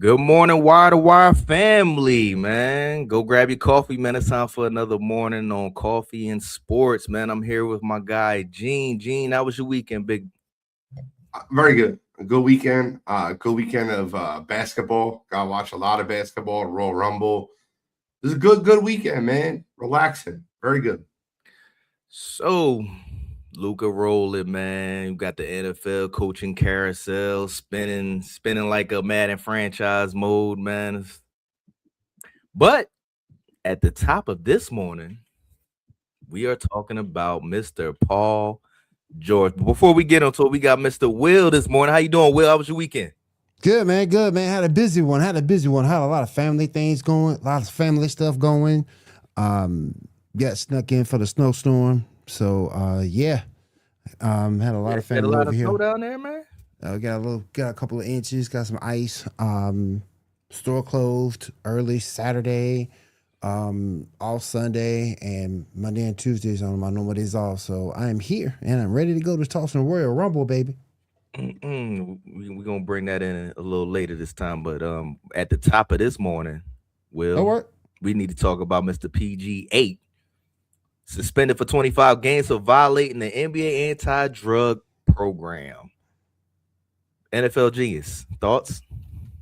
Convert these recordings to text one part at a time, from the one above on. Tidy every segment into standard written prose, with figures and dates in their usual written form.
Good morning, Wire to Wire family, man. Go grab your coffee, man. It's time for another morning on Coffee and Sports, man. I'm here with my guy, Gene. Gene, how was your weekend, big? Very good. A good weekend. Good weekend of basketball. Got to watch a lot of basketball. Royal Rumble. This is a good weekend, man. Relaxing. Very good. So, Luca rolling, man. You got the NFL coaching carousel spinning like a Madden franchise mode, man. But at the top of this morning, we are talking about Mr. Paul George. But before we get into it, we got Mr. Will this morning. How you doing, Will? How was your weekend? Good man, good man. Had a busy one. Had a lot of family things going, a lot of family stuff going. Um, got snuck in for the snowstorm. So yeah, had a lot of Had a family lot over of snow here. down there, man. Got a couple of inches. Got some ice. Store closed early Saturday. All Sunday and Monday and Tuesdays on my normal days off. So I am here and I'm ready to go to tossing Royal Rumble, baby. We're gonna bring that in a little later this time, but at the top of this morning, That Will, work. we need to talk about Mr. PG8 suspended for 25 games for violating the NBA anti-drug program. NFL genius thoughts?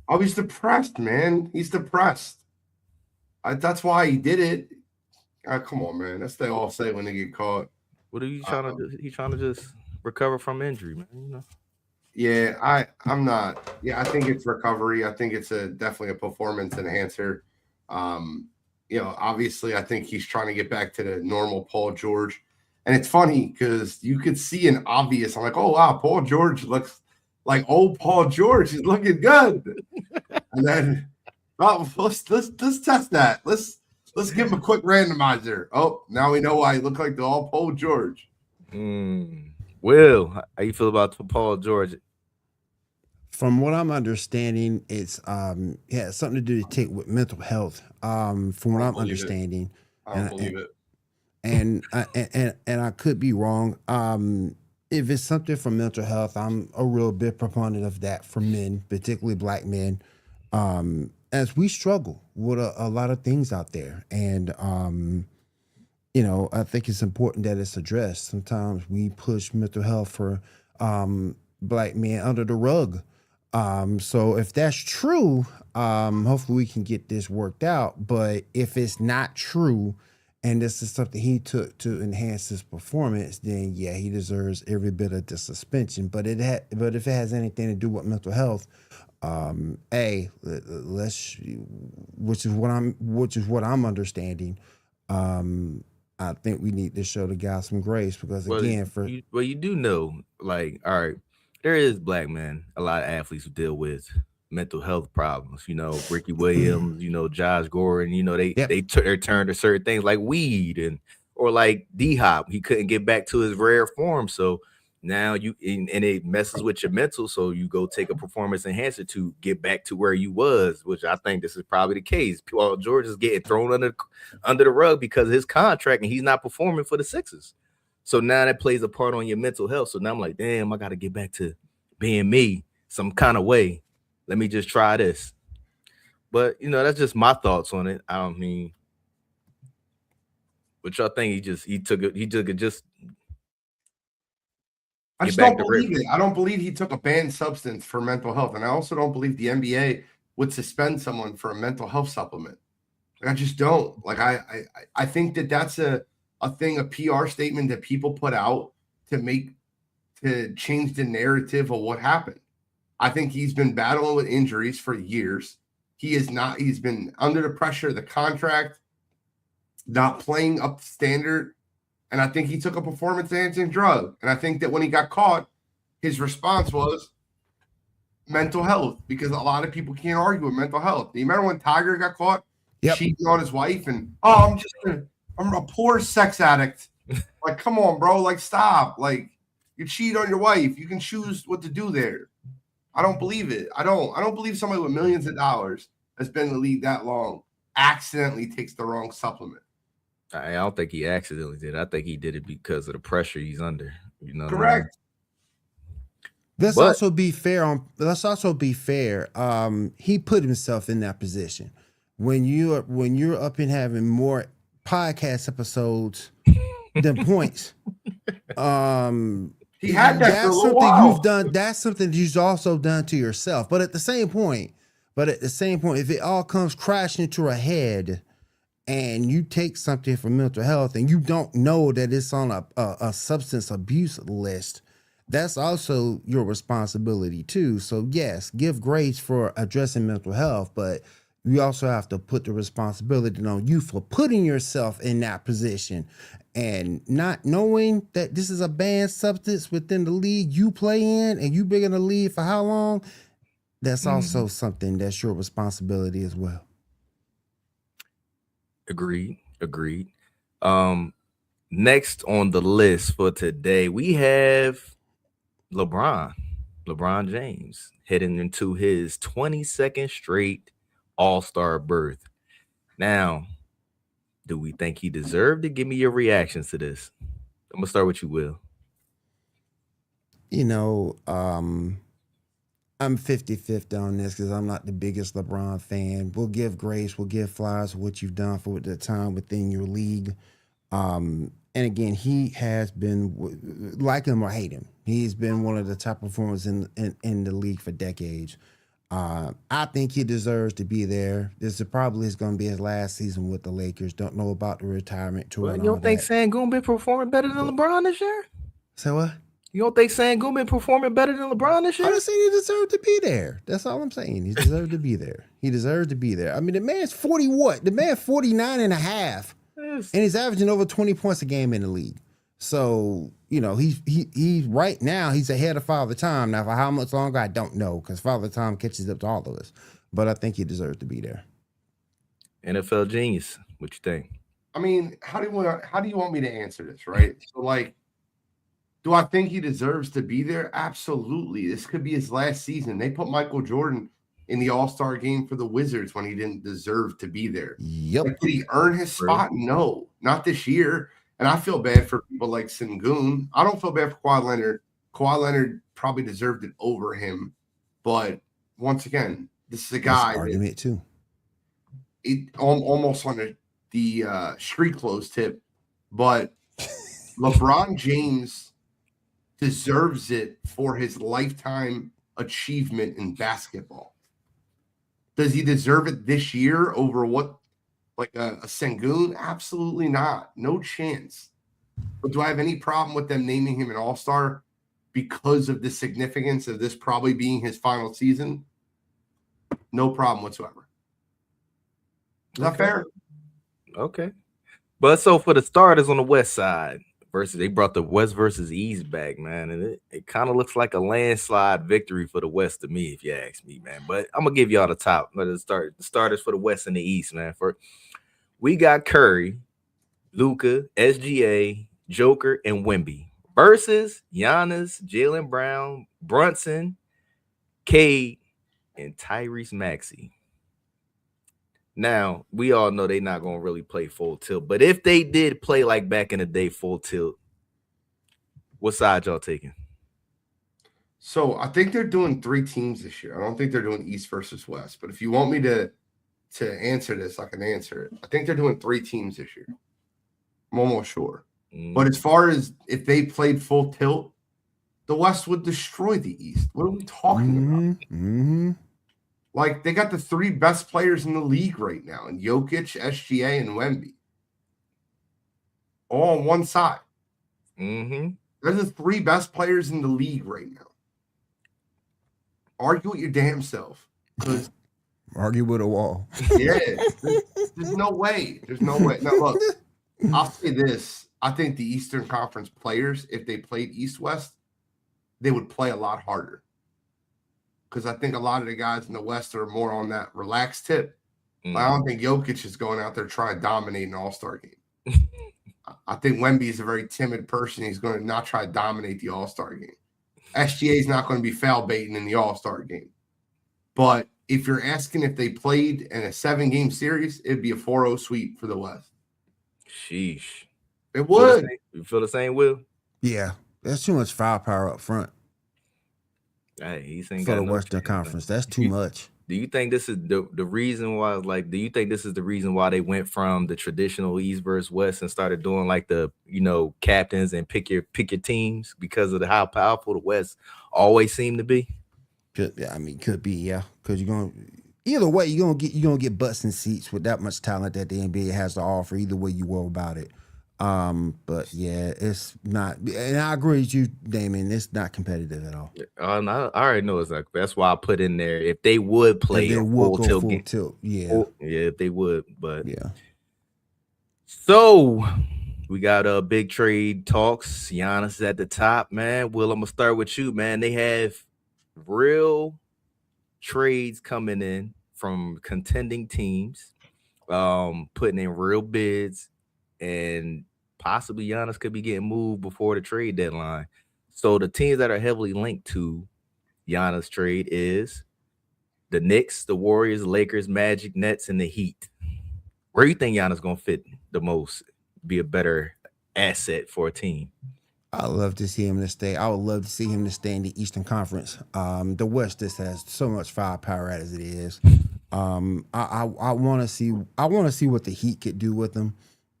Oh, he's depressed, man. He's depressed. That's why he did it. Come on, man. That's what they all say when they get caught. What are you trying to Um, do? He's trying to just recover from injury, man. yeah, I'm not. Yeah, I think it's recovery. I think it's a definitely a performance enhancer. Um, obviously, I think he's trying to get back to the normal Paul George. And it's funny because you could see an obvious. I'm like, oh wow, Paul George looks like old Paul George. He's looking good. And then, oh, let's test that. Let's give him a quick randomizer. Oh, now we know why he looked like the old Paul George. Mm. Will, how you feel about Paul George? From what I'm understanding, it's yeah, something to do to take with mental health. From I what don't I'm believe it. understanding, I don't and believe it. I could be wrong. If it's something from mental health, I'm a real big proponent of that for men, particularly black men, as we struggle with a lot of things out there, and I think it's important that it's addressed. Sometimes we push mental health for black men under the rug. So if that's true, hopefully we can get this worked out. But if it's not true, and this is something he took to enhance his performance, then yeah, he deserves every bit of the suspension. But if it has anything to do with mental health, let's which is what I'm understanding. I think we need to show the guy some grace because Well, again, for you do know, like, all right, there is black men, a lot of athletes who deal with mental health problems. Ricky Williams, Josh Gordon. yep, They turned to certain things like weed or like D Hop. He couldn't get back to his rare form, so now and it messes with your mental. So you go take a performance enhancer to get back to where you was, which I think this is probably the case. Paul George is getting thrown under the rug because of his contract and he's not performing for the Sixers. So now that plays a part on your mental health. So now I'm like, damn, I got to get back to being me some kind of way. Let me just try this. But that's just my thoughts on it. I don't mean, what y'all think? He took it just I get just back don't to believe river. it. I don't believe he took a banned substance for mental health, and I also don't believe the NBA would suspend someone for a mental health supplement. Like, I just don't. Like I think that that's a thing, a PR statement that people put out to make to change the narrative of what happened. I think he's been battling with injuries for years. He is not. He's been under the pressure of the contract, not playing up to standard. And I think he took a performance enhancing drug. And I think that when he got caught, his response was mental health because a lot of people can't argue with mental health. Do you remember when Tiger got caught yep. cheating on his wife and I'm a poor sex addict. Like, come on, bro. Like, stop. Like, you cheat on your wife. You can choose what to do there. I don't believe it. I don't believe somebody with millions of dollars that's been in the league that long accidentally takes the wrong supplement. I don't think he accidentally did. I think he did it because of the pressure he's under. You know what I mean? Correct. Let's But also be fair on. Let's also be fair. He put himself in that position. When you're up and having more podcast episodes than points, He had that for a that's little something while. you've done. That's something you've also done to yourself. But at the same point, if it all comes crashing to a head, and you take something for mental health, and you don't know that it's on a substance abuse list, that's also your responsibility too. So yes, give grace for addressing mental health, but you also have to put the responsibility on you for putting yourself in that position and not knowing that this is a banned substance within the league you play in, and you've been in the league for how long. That's also something that's your responsibility as well. agreed. Next on the list for today, we have LeBron James heading into his 22nd straight All-Star berth. Now, do we think he deserved it? Give me your reactions to this. I'm gonna start with you, Will. You know, I'm 50-50 on this because I'm not the biggest LeBron fan. We'll give grace, we'll give flowers for what you've done for the time within your league. And again, he has been, like him or hate him, he's been one of the top performers in the league for decades. I think he deserves to be there. This is probably going to be his last season with the Lakers. Don't know about the retirement tour. Well, and you all don't think that. Sengun been performing better than LeBron this year? Say what? You don't think Sengun been performing better than LeBron this I'm year? just saying he deserved to be there. That's all I'm saying. He deserved to be there. He deserved to be there. I mean, the man's 40 what? The man 49 and a half. Yes. And he's averaging over 20 points a game in the league. So, you know, he's right now, he's ahead of Father Time. Now, for how much longer, I don't know, because Father Time catches up to all of us. But I think he deserves to be there. NFL genius. What you think? I mean, how do you want me to answer this, right? So, like, do I think he deserves to be there? Absolutely. This could be his last season. They put Michael Jordan in the All-Star game for the Wizards when he didn't deserve to be there. Yep. Like, did he earn his spot? No, not this year. And I feel bad for people like Sengun. I don't feel bad for Kawhi Leonard. Kawhi Leonard probably deserved it over him. But once again, this is a guy That's an argument too. Almost on the street clothes tip. But LeBron James deserves it for his lifetime achievement in basketball. Does he deserve it this year over what, like a Sengun? Absolutely not. No chance. But do I have any problem with them naming him an all-star because of the significance of this probably being his final season? No problem whatsoever. Is that fair? Okay. But so for the starters on the West side, they brought the West versus East back, man. And it kind of looks like a landslide victory for the West to me, if you ask me, man. But I'm gonna give y'all the top. The starters for the West and the East, man. We got Curry, Luka, SGA, Joker, and Wemby versus Giannis, Jaylen Brown, Brunson, Cade, and Tyrese Maxey. Now, we all know they're not going to really play full tilt, but if they did play like back in the day full tilt, what side y'all taking? So I think they're doing 3 teams this year. I don't think they're doing East versus West, but if you want me to answer this, I can answer it. I think they're doing 3 teams this year. I'm almost sure. But as far as if they played full tilt, the West would destroy the East. What are we talking about? Mm-hmm. Like, they got the 3 best players in the league right now, and Jokic, SGA, and Wemby. All on one side. Mm-hmm. They're the 3 best players in the league right now. Argue with your damn self. Argue with a wall. Yeah. There's no way. There's no way. Now, look, I'll say this. I think the Eastern Conference players, if they played East-West, they would play a lot harder. Because I think a lot of the guys in the West are more on that relaxed tip. Mm-hmm. I don't think Jokic is going out there trying to dominate an all-star game. I think Wemby is a very timid person. He's going to not try to dominate the all-star game. SGA is not going to be foul baiting in the all-star game. But if you're asking if they played in a 7-game series, it'd be a 4-0 sweep for the West. Sheesh. It would. You feel the same, Will? Yeah, there's too much firepower up front. Hey, he's ain't for got the no Western chance, man. Conference. That's too much. Do you think this is the reason why? Like, do you think this is the reason why they went from the traditional East versus West and started doing like the captains and pick your teams because of how powerful the West always seemed to be? Could be, yeah. Because either way, you're gonna get butts and seats with that much talent that the NBA has to offer. Either way you go about it. But yeah, it's not. And I agree with you, Damon. It's not competitive at all. I already know it's like that's why I put in there if they would play If they a would full go tilt full game. tilt, yeah, Yeah, if they would, but yeah. so we got big trade talks. Giannis is at the top, man. Will, I'm gonna start with you, man. They have real trades coming in from contending teams, putting in real bids, and possibly Giannis could be getting moved before the trade deadline. So the teams that are heavily linked to Giannis trade is the Knicks, the Warriors, Lakers, Magic, Nets, and the Heat. Where do you think Giannis gonna fit the most? Be a better asset for a team? I would love to see him to stay. I would love to see him to stay in the Eastern Conference. The West just has so much firepower as it is. I want to see. I want to see what the Heat could do with him.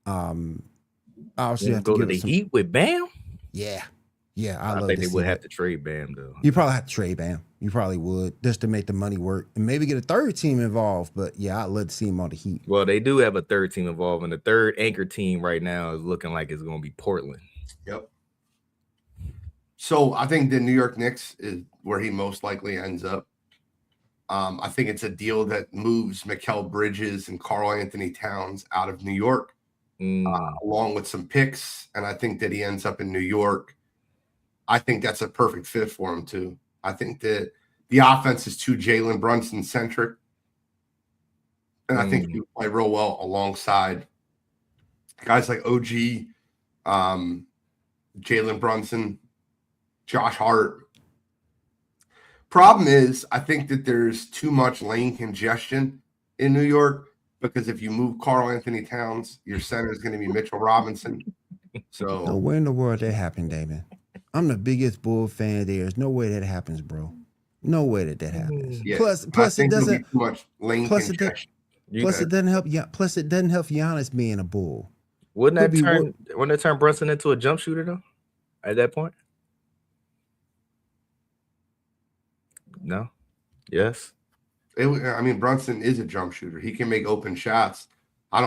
Obviously, have to Go to give the it some. Heat with Bam. Yeah. I I love think to they see would that. have to trade Bam though. You probably have to trade Bam. You probably would just to make the money work and maybe get a third team involved. But yeah, I'd love to see him on the Heat. Well, they do have a third team involved, and the third anchor team right now is looking like it's going to be Portland. Yep. So I think the New York Knicks is where he most likely ends up. I think it's a deal that moves Mikal Bridges and Karl Anthony Towns out of New York, along with some picks. And I think that he ends up in New York. I think that's a perfect fit for him, too. I think that the offense is too Jalen Brunson centric. And I think he would play real well alongside guys like OG, Jalen Brunson, Josh Hart. Problem is, I think that there's too much lane congestion in New York because if you move Karl Anthony Towns, your center is going to be Mitchell Robinson. So no way in the world that happened, Damon. I'm the biggest Bull fan. There's no way that happens, bro. No way that happens. Yeah, Plus it doesn't. Too much lane congestion. Plus it doesn't help. Plus it doesn't help Giannis being a Bull. Wouldn't that turn Brunson into a jump shooter though? At that point, no. Yes. Brunson is a jump shooter. He can make open shots. I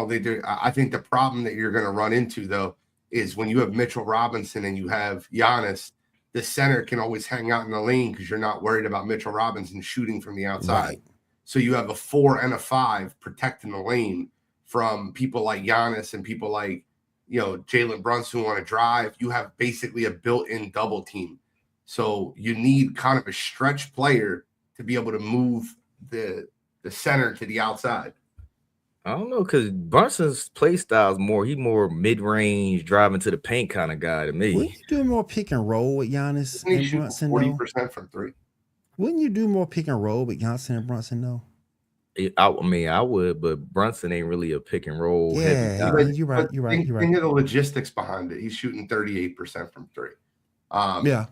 think the problem that you're going to run into though is when you have Mitchell Robinson and you have Giannis, the center can always hang out in the lane because you're not worried about Mitchell Robinson shooting from the outside. Right. So you have a 4 and a 5 protecting the lane from people like Giannis and people like, Jalen Brunson who want to drive. You have basically a built-in double team. So you need kind of a stretch player to be able to move the center to the outside. I don't know, because Brunson's play style is more mid-range, driving to the paint kind of guy to me. Wouldn't you do more pick and roll with Giannis and Brunson? 40% from 3. Wouldn't you do more pick and roll with Giannis and Brunson though? I would, but Brunson ain't really a pick and roll. Yeah, heavy guy. you're right. Think of the logistics behind it. He's shooting 38% from 3. Yeah.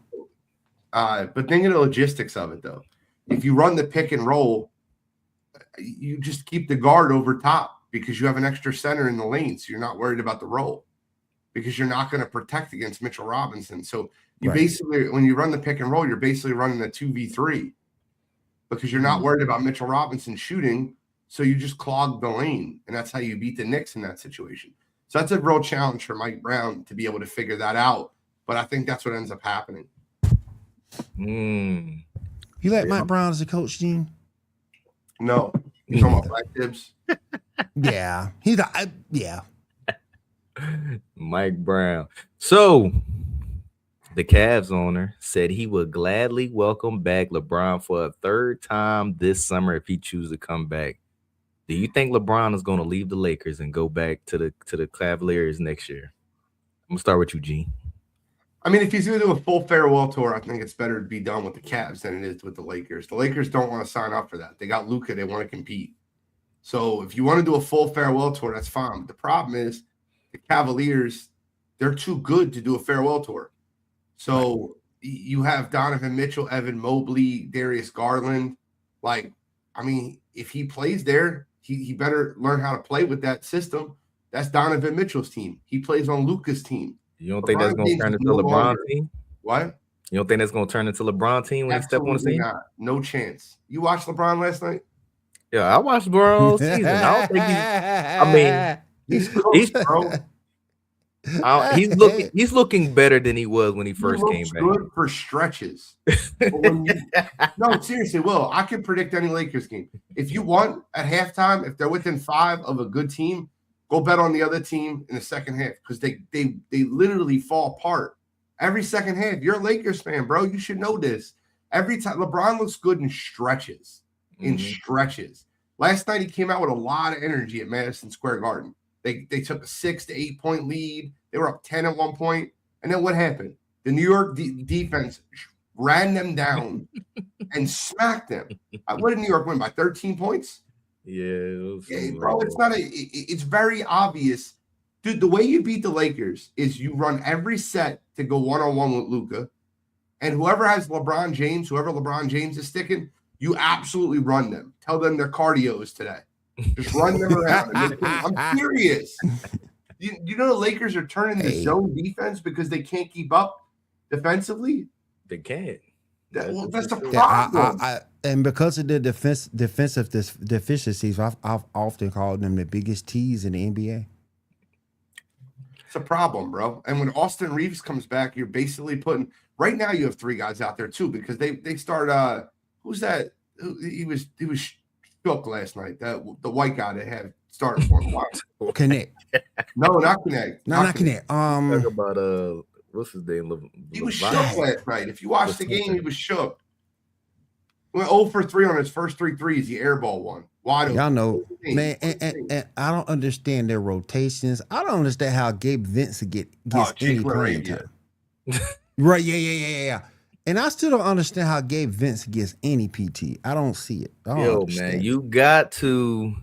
But think of the logistics of it though. If you run the pick and roll, you just keep the guard over top because you have an extra center in the lane. So you're not worried about the roll because you're not going to protect against Mitchell Robinson. So you basically, when you run the pick and roll, you're basically running a 2v3 because you're not worried about Mitchell Robinson shooting. So you just clog the lane. And that's how you beat the Knicks in that situation. So that's a real challenge for Mike Brown to be able to figure that out. But I think that's what ends up happening. You like Mike Brown as a coach, Gene? No. You're talking about Black Tibbs? Yeah. Yeah. Mike Brown. So the Cavs owner said he would gladly welcome back LeBron for a third time this summer if he chooses to come back. Do you think LeBron is going to leave the Lakers and go back to the Cavaliers next year? I'm gonna start with you, Gene. If he's going to do a full farewell tour, I think it's better to be done with the Cavs than it is with the Lakers. The Lakers don't want to sign up for that. They got Luka. They want to compete. So if you want to do a full farewell tour, that's fine. But the problem is the Cavaliers, they're too good to do a farewell tour. So You have Donovan Mitchell, Evan Mobley, Darius Garland. Like, I mean, if he plays there, he better learn how to play with that system. That's Donovan Mitchell's team. He plays on Luka's team. You don't think that's going to turn into LeBron team? What? You don't think that's going to turn into LeBron team when he step on the scene? Not. No chance. You watched LeBron last night? Yeah, I watched LeBron all season. I don't think he's close, bro. He's looking better than he was when he first came back. Good for stretches. No, seriously, Will. I can predict any Lakers game. If you want at halftime, if they're within 5 of a good team, go bet on the other team in the second half because they literally fall apart every second half. You're a Lakers fan, bro. You should know this. Every time LeBron looks good in stretches. Stretches. Last night he came out with a lot of energy at Madison Square Garden. They took a 6 to 8 point lead. They were up 10 at one point. And then what happened? The New York defense ran them down and smacked them. What did New York win by 13 points? Yeah, bro. It's very obvious, dude. The way you beat the Lakers is you run every set to go one-on-one with Luka, and whoever LeBron James is sticking, you absolutely run them. Tell them their cardio is today. Just run them around. I'm serious. You know the Lakers are turning the zone defense because they can't keep up defensively. They can't. That's a problem. And because of the defensive deficiencies, I've often called them the biggest tease in the NBA. It's a problem, bro. And when Austin Reeves comes back, you're basically putting – right now you have 3 guys out there too because they start who's that? He was shook last night. The white guy that had started for him. Connect. No, not Connect. Not Connect. Talk about what's his name? He was shook last night. If you watch the game, he was shook. He went 0 for 3 on his first 3 threes. He airball one. Wide open. Y'all know, man, and I don't understand their rotations. I don't understand how Gabe Vincent gets any playing time. Right? Yeah. And I still don't understand how Gabe Vincent gets any PT. I don't see it. Man, you got to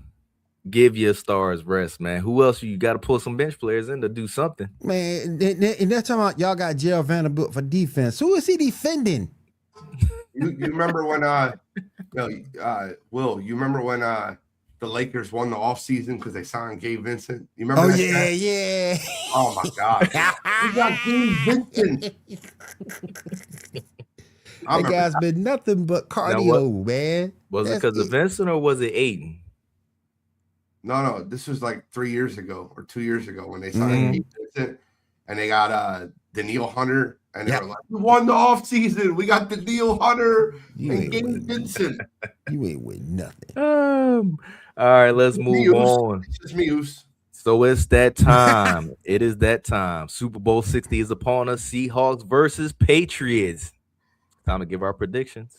give your stars rest, man. Who else you got to pull some bench players in to do something? Man, and they're talking about y'all got Gerald Vanderbilt for defense. Who is he defending? You remember when Will, you remember when the Lakers won the offseason because they signed Gabe Vincent? You remember that? Yeah. Oh my God. We got Gabe Vincent. That guy's been nothing but cardio, man. Was it because of Vincent or was it Aiden? No. This was like 3 years ago or 2 years ago when they signed Gabe Vincent and they got Daniil Hunter. And they were like, we won the offseason. We got Daniil Hunter and Gabe Vincent. You ain't with nothing. All right, let's move on. It's just Muse. So it's that time. It is that time. Super Bowl 60 is upon us. Seahawks versus Patriots. Time to give our predictions.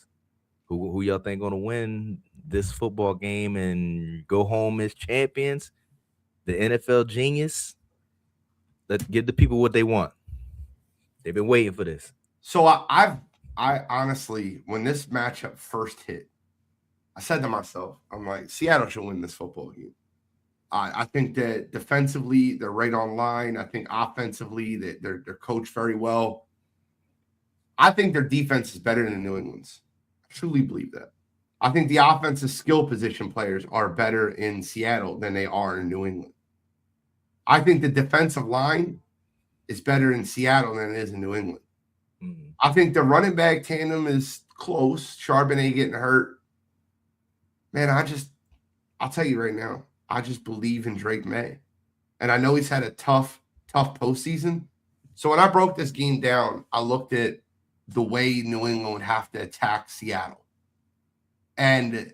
Who y'all think gonna win this football game and go home as champions? The NFL genius. Let's give the people what they want. They've been waiting for this. So I honestly, when this matchup first hit, I said to myself, I'm like, Seattle should win this football game. I think that defensively, they're right on line. I think offensively, they're coached very well. I think their defense is better than New England's. I truly believe that. I think the offensive skill position players are better in Seattle than they are in New England. I think the defensive line is better in Seattle than it is in New England. I think the running back tandem is close. Charbonnet getting hurt. Man, I'll tell you right now, I just believe in Drake May. And I know he's had a tough postseason. So when I broke this game down, I looked at the way New England would have to attack Seattle. And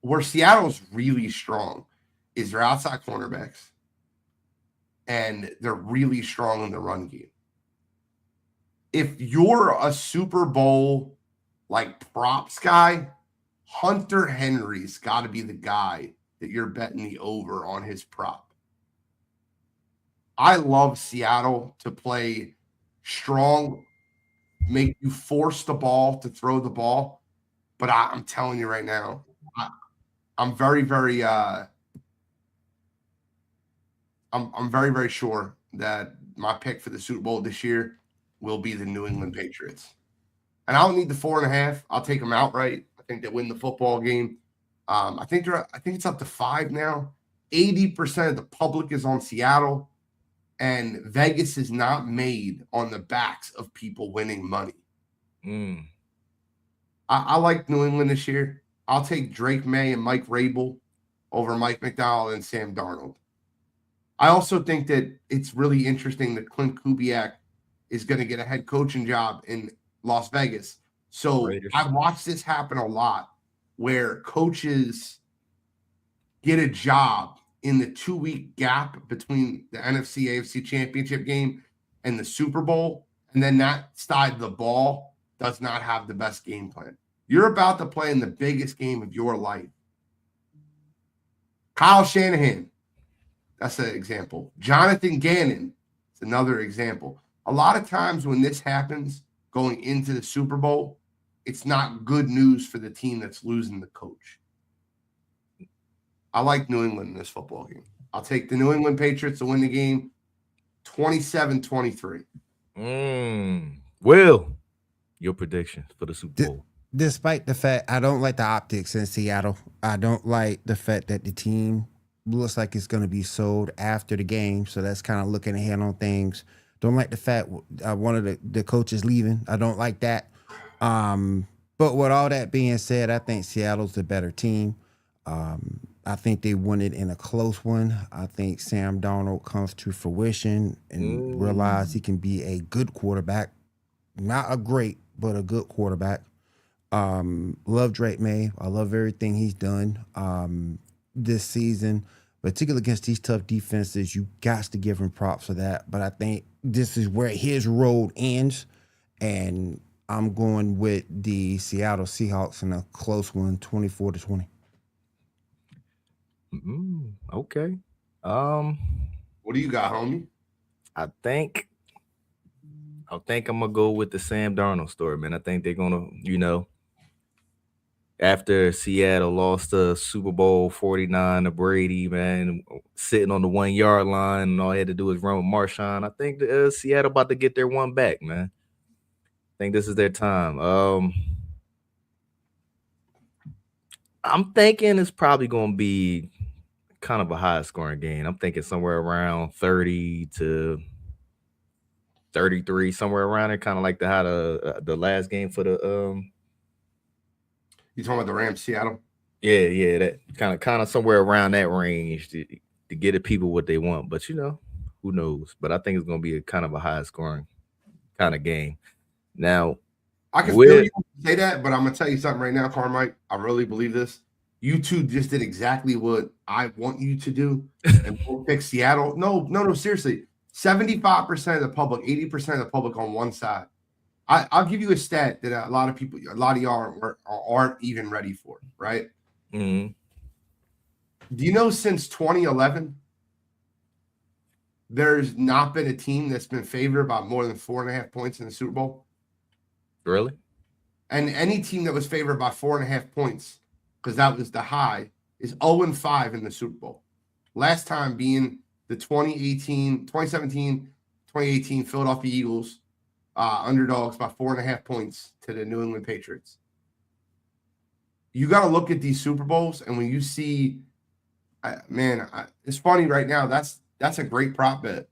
where Seattle's really strong is their outside cornerbacks. And they're really strong in the run game. If you're a Super Bowl props guy, Hunter Henry's got to be the guy that you're betting the over on his prop. I love Seattle to play strong, make you force the ball to throw the ball. But I'm telling you right now, I'm very, very I'm very, very sure that my pick for the Super Bowl this year will be the New England Patriots. And I don't need the 4.5. I'll take them outright. I think they win the football game. I think it's up to 5 now. 80% of the public is on Seattle, and Vegas is not made on the backs of people winning money. I like New England this year. I'll take Drake May and Mike Rabel over Mike McDowell and Sam Darnold. I also think that it's really interesting that Clint Kubiak is going to get a head coaching job in Las Vegas. So Raiders. I've watched this happen a lot where coaches get a job in the 2-week gap between the NFC AFC championship game and the Super Bowl. And then that side of the ball does not have the best game plan. You're about to play in the biggest game of your life. Kyle Shanahan, that's an example. Jonathan Gannon is another example. A lot of times when this happens going into the Super Bowl, it's not good news for the team that's losing the coach. I like New England in this football game. I'll take the New England Patriots to win the game 27-23. Will, your prediction for the Super Bowl? Despite the fact I don't like the optics in Seattle, I don't like the fact that the team looks like it's going to be sold after the game. So that's kind of looking ahead on things. Don't like the fact one of the coaches leaving. I don't like that. But with all that being said, I think Seattle's the better team. I think they won it in a close one. I think Sam Darnold comes to fruition and realize he can be a good quarterback. Not a great, but a good quarterback. Love Drake May. I love everything he's done this season, particularly against these tough defenses. You got to give him props for that. But I think this is where his road ends, and I'm going with the Seattle Seahawks in a close one, 24-20. Okay. What do you got, homie? I think I'm gonna go with the Sam Darnold story, man. I think they're gonna, after Seattle lost the Super Bowl 49 to Brady, man, sitting on the 1 yard line, and all he had to do was run with Marshawn. I think Seattle about to get their one back, man. I think this is their time. I'm thinking it's probably gonna be kind of a high scoring game. I'm thinking somewhere around 30 to 33, somewhere around there, kind of like how the last game for the You talking about the Rams, Seattle? Yeah, that kind of somewhere around that range to get the people what they want. But who knows? But I think it's gonna be a kind of a high scoring kind of game. Now, I can feel you say that, but I'm gonna tell you something right now, Carmike. I really believe this. You two just did exactly what I want you to do, and we'll pick Seattle. No, seriously. 75% of the public, 80% of the public on one side. I'll give you a stat that a lot of y'all aren't even ready for, right? Mm-hmm. Do you know since 2011, there's not been a team that's been favored by more than 4.5 points in the Super Bowl? Really? And any team that was favored by 4.5 points, because that was the high, is 0-5 in the Super Bowl. Last time being the 2017, 2018 Philadelphia Eagles, underdogs by 4.5 points to the New England Patriots. You got to look at these Super Bowls, and when you see, it's funny right now. That's a great prop bet.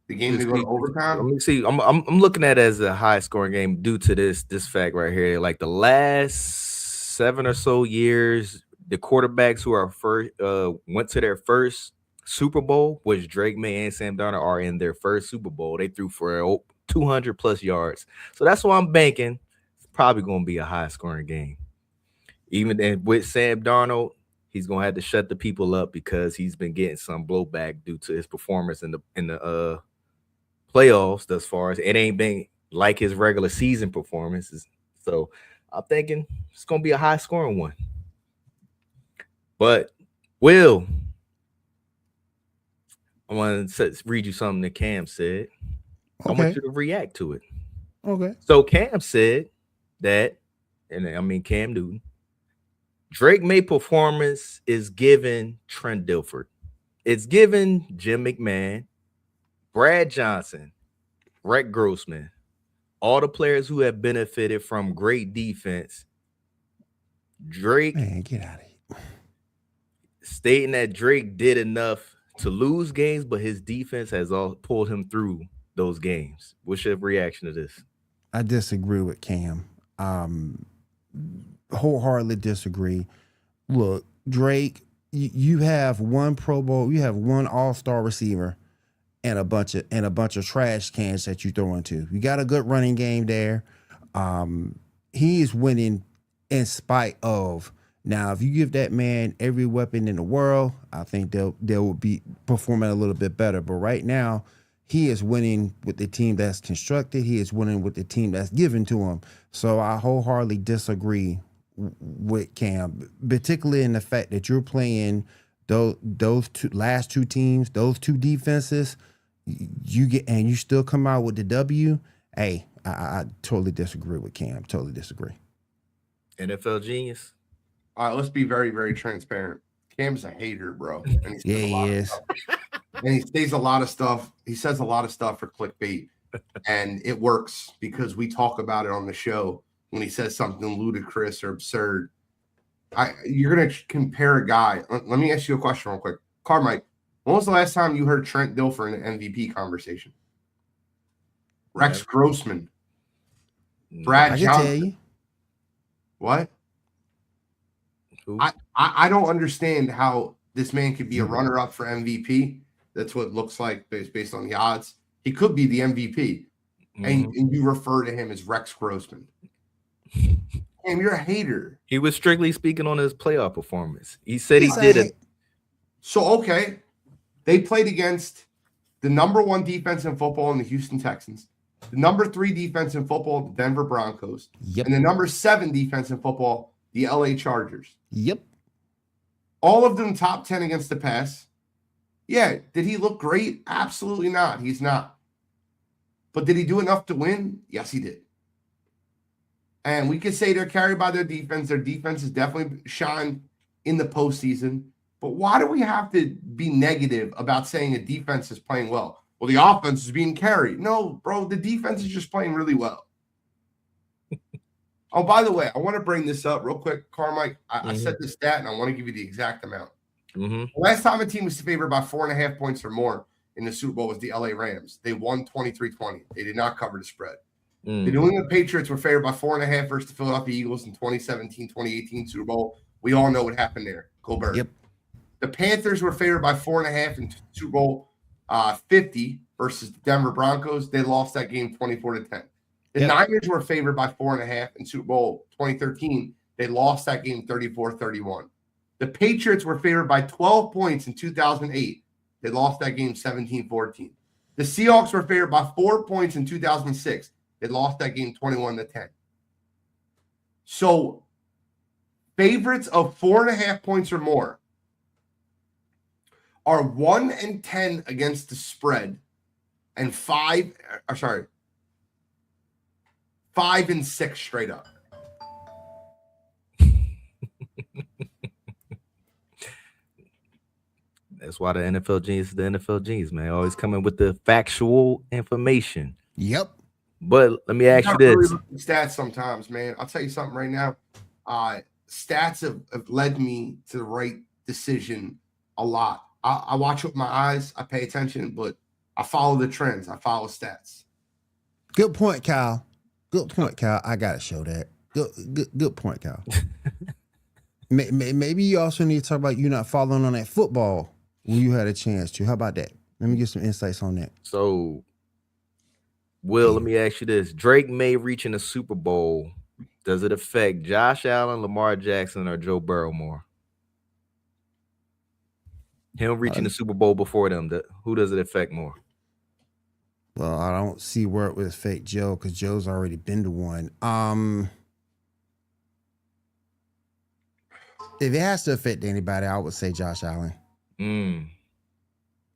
The game to go to overtime. Let me see. I'm looking at it as a high scoring game due to this fact right here. Like the last 7 or so years, the quarterbacks who are first went to their first Super Bowl, which Drake May and Sam Darnold are in their first Super Bowl. They threw for 200 plus yards. So that's why I'm banking. It's probably going to be a high scoring game. Even then with Sam Darnold, he's going to have to shut the people up because he's been getting some blowback due to his performance in the playoffs thus far. It ain't been like his regular season performances. So I'm thinking it's going to be a high scoring one. But Will, I want to read you something that Cam said. Okay. I want you to react to it. Okay. So Cam said that, Cam Newton, Drake May performance is given Trent Dilfer. It's given Jim McMahon, Brad Johnson, Rex Grossman, all the players who have benefited from great defense, Drake Man, get out of here. stating that Drake did enough to lose games, but his defense has all pulled him through those games. What's your reaction to this? I disagree with Cam. Wholeheartedly disagree. Look, Drake, you have one Pro Bowl, you have one All-Star receiver, and a bunch of trash cans that you throw into. You got a good running game there. He is winning in spite of. Now, if you give that man every weapon in the world, I think they'll be performing a little bit better. But right now, he is winning with the team that's constructed. He is winning with the team that's given to him. So I wholeheartedly disagree with Cam, particularly in the fact that you're playing those last two teams, those two defenses. You get and you still come out with the W. Hey, I totally disagree with Cam. Totally disagree. NFL genius. All right, let's be very, very transparent. Cam's a hater, bro. And He is. And he says a lot of stuff. He says a lot of stuff for clickbait, and it works because we talk about it on the show when he says something ludicrous or absurd. You're gonna compare a guy. Let me ask you a question real quick, Carmike. When was the last time you heard Trent Dilfer in an MVP conversation? Rex Grossman, Brad I can Johnson. tell you. What? Who? I don't understand how this man could be a runner-up for MVP. That's what it looks like based on the odds. He could be the MVP. And you refer to him as Rex Grossman. And you're a hater. He was strictly speaking on his playoff performance. He said he did it. So, okay. They played against the number 1 defense in football in the Houston Texans, the number 3 defense in football, the Denver Broncos, Yep. and the number 7 defense in football, the LA Chargers. Yep. All of them top 10 against the pass. Yeah. Did he look great? Absolutely not. He's not. But did he do enough to win? Yes, he did. And we could say they're carried by their defense. Their defense has definitely shined in the postseason. But why do we have to be negative about saying a defense is playing well? Well, the offense is being carried. No, bro, the defense is just playing really well. Oh, by the way, I want to bring this up real quick, Carmike. I said this stat, and I want to give you the exact amount. Last time a team was favored by 4.5 points or more in the Super Bowl was the LA Rams. They won 23-20. They did not cover the spread. The New England Patriots were favored by 4.5 versus the Philadelphia Eagles in 2017-2018 Super Bowl. We all know what happened there. Go Birds. Yep. The Panthers were favored by 4.5 in Super Bowl 50 versus the Denver Broncos. They lost that game 24-10. The Niners were favored by 4.5 in Super Bowl 2013. They lost that game 34-31. The Patriots were favored by 12 points in 2008. They lost that game 17-14. The Seahawks were favored by 4 points in 2006. They lost that game 21-10. So favorites of 4.5 points or more are 1-10 against the spread and 5-6 straight up. That's why the NFL genius is the NFL genius, man. Always coming with the factual information. Yep. But let me ask you this. Really stats sometimes, man. I'll tell you something right now. Stats have led me to the right decision a lot. I watch with my eyes. I pay attention, but I follow the trends. I follow stats. Good point, Kyle. Good point, Kyle. I gotta show that. Good point, Kyle. Maybe you also need to talk about you not following on that football when you had a chance to. How about that? Let me get some insights on that. So, Will, let me ask you this. Drake may reach in the Super Bowl. Does it affect Josh Allen, Lamar Jackson, or Joe Burrow more? Him reaching the Super Bowl before them, who does it affect more? Well, I don't see where it would affect Joe because Joe's already been to one. If it has to affect anybody, I would say Josh Allen.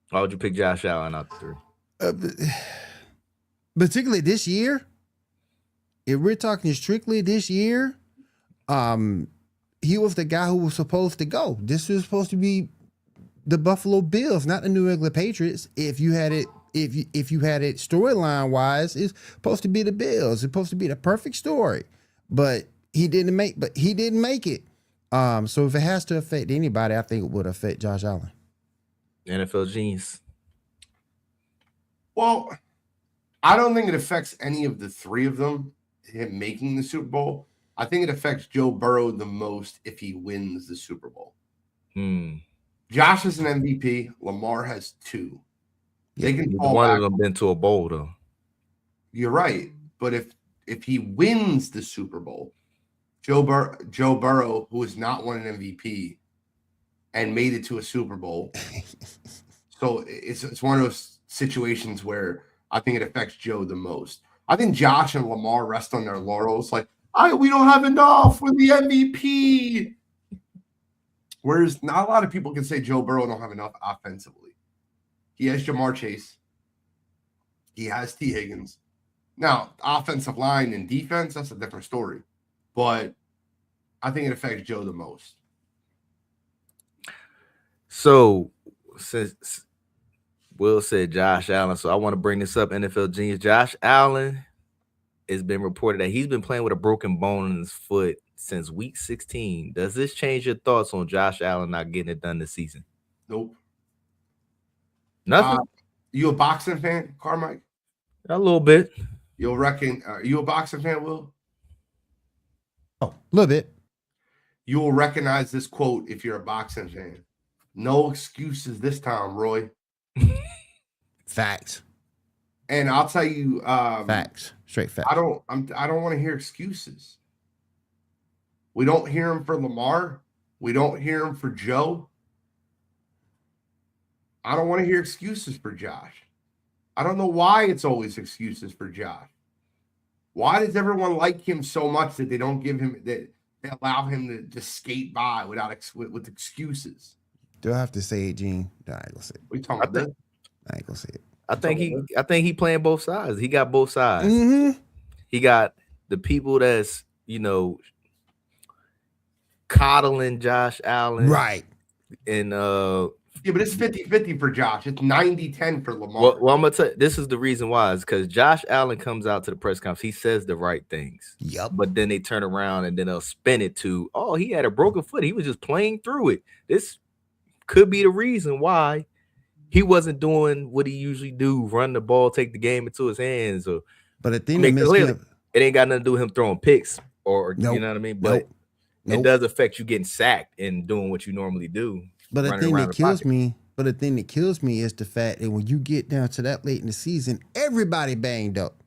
Why would you pick Josh Allen out the 3? Particularly this year. If we're talking strictly this year, he was the guy who was supposed to go. This was supposed to be the Buffalo Bills, not the New England Patriots. If you had it if you had it storyline wise, it's supposed to be the Bills. It's supposed to be the perfect story, but he didn't make it. So if it has to affect anybody, I think it would affect Josh Allen. NFL genius. Well, I don't think it affects any of the three of them, him making the Super Bowl. I think it affects Joe Burrow the most if he wins the Super Bowl. Josh is an MVP. Lamar has 2. They can fall one back. of them been to a bowl though. You're right, but if he wins the Super Bowl, Joe Burrow, who has not won an MVP and made it to a Super Bowl, so it's one of those situations where I think it affects Joe the most. I think Josh and Lamar rest on their laurels, like we don't have enough with the MVP. Whereas not a lot of people can say Joe Burrow don't have enough offensively. He has Jamar Chase. He has T. Higgins. Now, offensive line and defense, that's a different story. But I think it affects Joe the most. So, since Will said Josh Allen, so I want to bring this up, NFL genius. Josh Allen, it's been reported that he's been playing with a broken bone in his foot since week 16. Does this change your thoughts on Josh Allen not getting it done this season? Nope. Nothing? You a boxing fan, Carmike? A little bit. You'll reckon, you a boxing fan, Will? Oh, a little bit. You will recognize this quote if you're a boxing fan. No excuses this time, Roy. Facts. And I'll tell you, Facts. Straight facts. I don't want to hear excuses. We don't hear them for Lamar. We don't hear them for Joe. I don't want to hear excuses for Josh. I don't know why it's always excuses for Josh. Why does everyone like him so much that they don't give him that they allow him to just skate by with excuses? Do I have to say it, Gene? No, I ain't gonna say it. What are you talking about? I ain't gonna say it. I think he playing both sides. He got both sides. Mm-hmm. He got the people that's, coddling Josh Allen. Right. And yeah, but it's 50-50 for Josh. It's 90-10 for Lamar. Well, I'm gonna tell you, this is the reason why, is because Josh Allen comes out to the press conference, he says the right things. Yep. But then they turn around and then they'll spin it to, oh, he had a broken foot. He was just playing through it. This could be the reason why he wasn't doing what he usually do, run the ball, take the game into his hands. But the thing that it ain't got nothing to do with him throwing picks or you know what I mean? But it does affect you getting sacked and doing what you normally do. But the thing that kills me is the fact that when you get down to that late in the season, everybody banged up.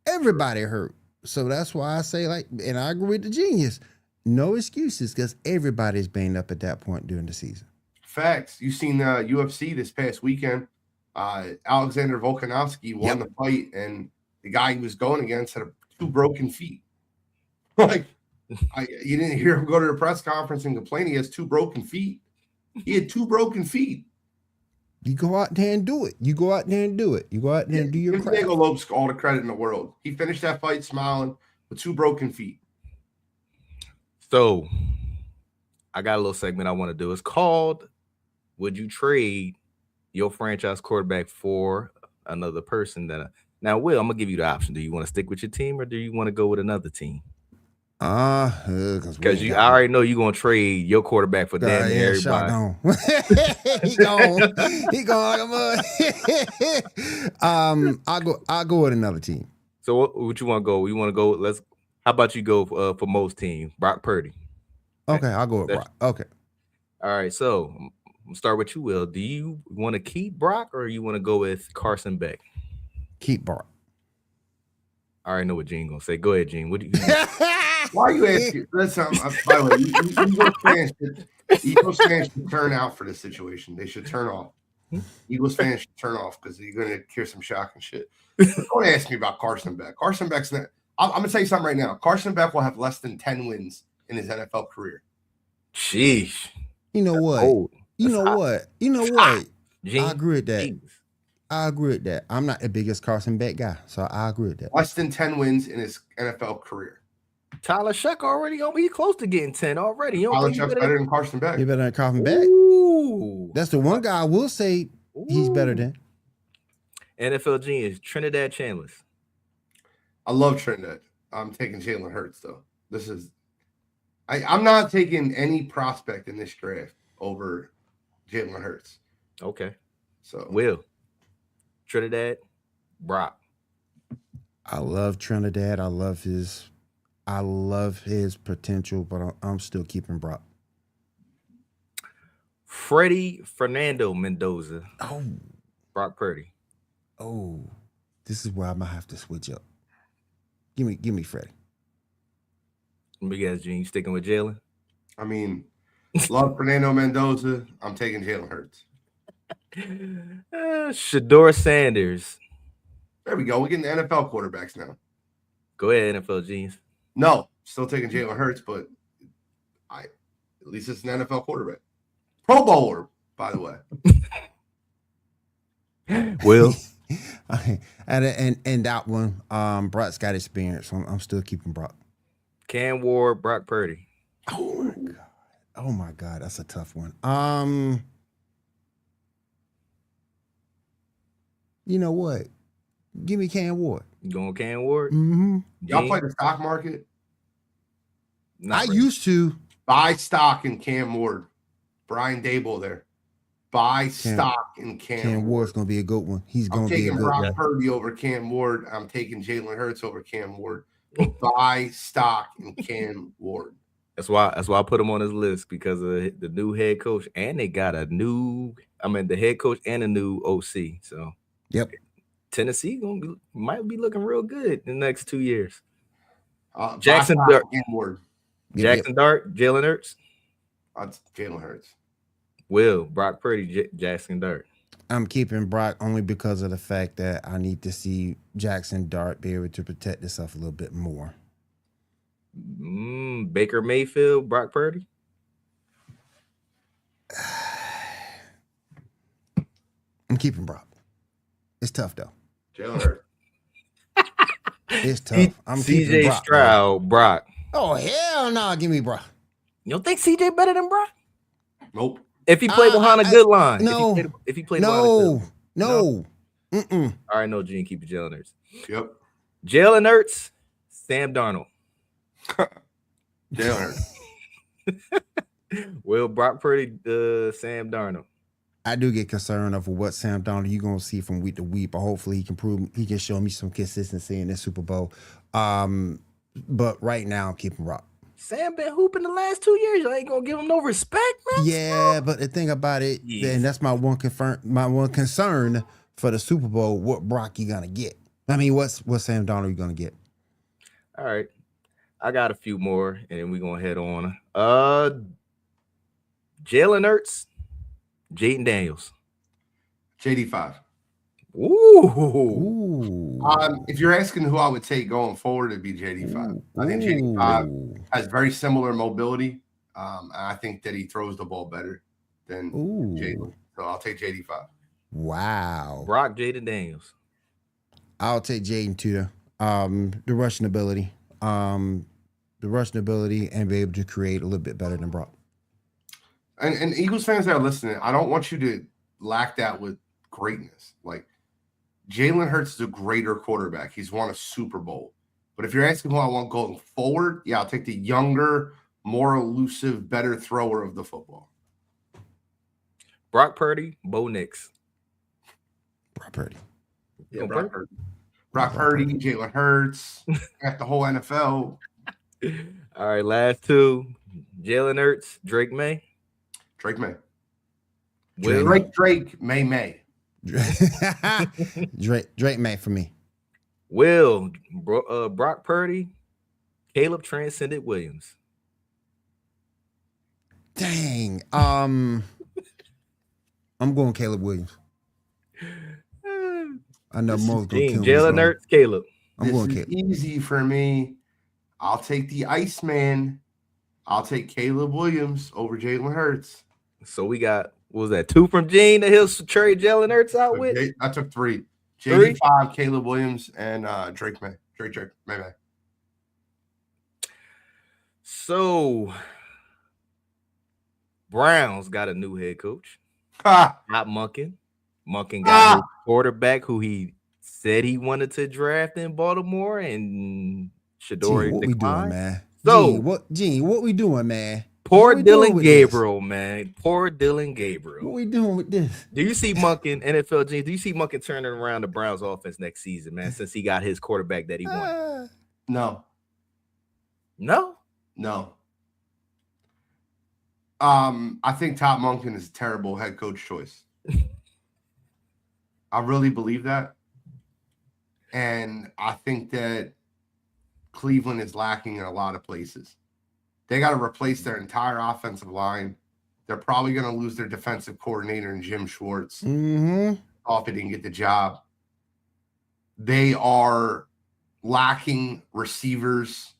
Everybody hurt. So that's why I say, and I agree with the genius, no excuses, because everybody's banged up at that point during the season. Facts. You seen UFC this past weekend. Alexander Volkanovski won the fight, and the guy he was going against had 2 broken feet. You didn't hear him go to the press conference and complain he has 2 broken feet. He had 2 broken feet. You go out there and do it. You go out there and do it. You go out there and do your craft. Diego Lopes all the credit in the world. He finished that fight smiling with 2 broken feet. So I got a little segment I want to do. It's called Would You Trade Your Franchise Quarterback for Another Person? Now, Will, I'm gonna give you the option. Do you want to stick with your team or do you want to go with another team? Because I already know you're gonna trade your quarterback for damn near everybody. He gone like a mud. I'll go with another team. So what you want to go? You want to go? How about you go for most team? Brock Purdy. Okay, I'll go with Brock. Okay. All right. So I'm gonna start with you, Will. Do you want to keep Brock or you want to go with Carson Beck? Keep Brock. I already know what Gene gonna say. Go ahead, Gene. What do you? Why are you asking? Listen, by the way, Eagles fans should turn out for this situation. They should turn off. Eagles fans should turn off because you're going to hear some shocking shit. Don't ask me about Carson Beck. Carson Beck's not. I'm going to tell you something right now. Carson Beck will have less than 10 wins in his NFL career. Sheesh. You know what? Gene, I agree with that. Jeez. I agree with that. I'm not the biggest Carson Beck guy, so I agree with that. Less than 10 wins in his NFL career. Tyler Sheck already he's close to getting 10 already. Tyler Sheck's better than Carson Beck. He better than Carson Beck. Ooh. That's the one guy I will say he's better than. NFL genius Trinidad Chandler. I love Trinidad. I'm taking Jalen Hurts though. This is I'm not taking any prospect in this draft over Jalen Hurts. Okay. So Will. Trinidad, Brock. I love Trinidad. I love his potential, but I'm still keeping Brock. Freddie Fernando Mendoza. Oh, Brock Purdy. oh, this is where I'm gonna have to switch up. Give me Freddie. Big ass Gene, you sticking with Jalen? I mean, love Fernando Mendoza. I'm taking Jalen Hurts. Shador Sanders. There we go. We're getting NFL quarterbacks now. Go ahead, NFL Genius. No, still taking Jalen Hurts, but at least it's an NFL quarterback. Pro Bowler, by the way. Will. and that one, Brock's got experience. So I'm still keeping Brock. Cam Ward, Brock Purdy. Oh my God, that's a tough one. You know what? Give me Cam Ward. You going Cam Ward? Mm-hmm. Y'all Gene? play the stock market? Not I really. used to. Buy stock in Cam Ward. Brian Dable there. Buy stock in Cam Ward's gonna be a good one. He's I'm gonna be a taking good Brock one. Purdy over Cam Ward. I'm taking Jalen Hurts over Cam Ward. Buy stock in Cam Ward. That's why I put him on his list because of the new head coach, and they got the head coach and a new OC. So Yep. Tennessee might be looking real good in the next 2 years. Buy Jackson stock Dart. in Cam Ward. Jackson Dart, Jalen Hurts. That's Jalen Hurts. Will, Brock Purdy, Jackson Dart. I'm keeping Brock only because of the fact that I need to see Jackson Dart be able to protect himself a little bit more. Baker Mayfield, Brock Purdy. I'm keeping Brock. It's tough though. Jalen Hurts. It's tough. I'm keeping CJ Brock. Stroud, Brock. Oh hell no! Give me Brock. You don't think CJ better than Brock? Nope. If he played behind a good line. No. If he played behind a good line. No. Mm-mm. All right, no, Gene, keep it Jalen Hurts. Yep. Jalen Hurts, Sam Darnold. Jalen Hurts. Will, Brock Purdy, Sam Darnold. I do get concerned over what Sam Darnold you're gonna see from week to week, but hopefully he can show me some consistency in this Super Bowl. But right now I'm keeping Brock. Sam been hooping the last 2 years. You ain't gonna give him no respect, man. Yeah, but the thing about it, and that's my one concern for the Super Bowl. What Brock you gonna get? I mean, what Sam Darnold you gonna get? All right, I got a few more, and then we gonna head on. Jalen Hurts, Jaden Daniels. JD5. Ooh. If you're asking who I would take going forward, it'd be JD5. I think JD5 has very similar mobility. And I think that he throws the ball better than Jalen. So I'll take JD5. Wow. Brock, Jaden Daniels. I'll take Jaden too. The rushing ability. And be able to create a little bit better than Brock. And Eagles fans that are listening, I don't want you to lack that with greatness. Like Jalen Hurts is a greater quarterback. He's won a Super Bowl. But if you're asking who I want going forward, yeah, I'll take the younger, more elusive, better thrower of the football. Brock Purdy, Bo Nix. Brock Purdy. Yeah, Brock Purdy. Brock Purdy, Jalen Hurts, got the whole NFL. All right, last two. Jalen Hurts, Drake May. Drake May. Will, Drake May. Drake May for me. Will, Brock Purdy, Caleb Transcendent Williams. Dang. I'm going Caleb Williams. I know most gonna kill me. Jalen Hurts, Caleb. I'm going This is Caleb. easy for me. I'll take the Iceman. I'll take Caleb Williams over Jalen Hurts. So we got, what was that, 2 from Gene that he'll trade Jalen Hurts out with? I took 3. JD5, Caleb Williams, and Drake May. Drake May. So Browns got a new head coach. Ha! Not Munkin. Monken got his quarterback who he said he wanted to draft in Baltimore, and Gene, Shador what we doing, declined. man? So Gene, what we doing, man? poor What we doing Dylan with this? Gabriel, man. Poor Dylan What Gabriel. we doing with this? Do you see Monken, NFL Gene? Do you see Monken turning around the Browns offense next season, man, since he got his quarterback that he wanted? No. No. I think Todd Monken is a terrible head coach choice. I really believe that. And I think that Cleveland is lacking in a lot of places. They got to replace their entire offensive line. They're probably going to lose their defensive coordinator in Jim Schwartz. Off it didn't get the job. They are lacking receivers.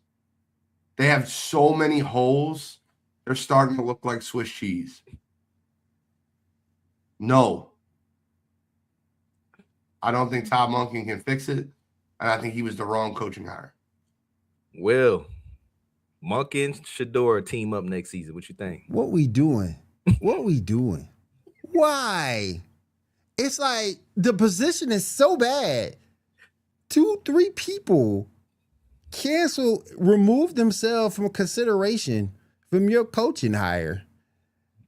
They have so many holes. They're starting to look like Swiss cheese. No. I don't think Todd Monken can fix it. And I think he was the wrong coaching hire. Well, Monken, Shador team up next season. What you think? What we doing? What we doing? Why? It's like the position is so bad. 2-3 people remove themselves from consideration from your coaching hire.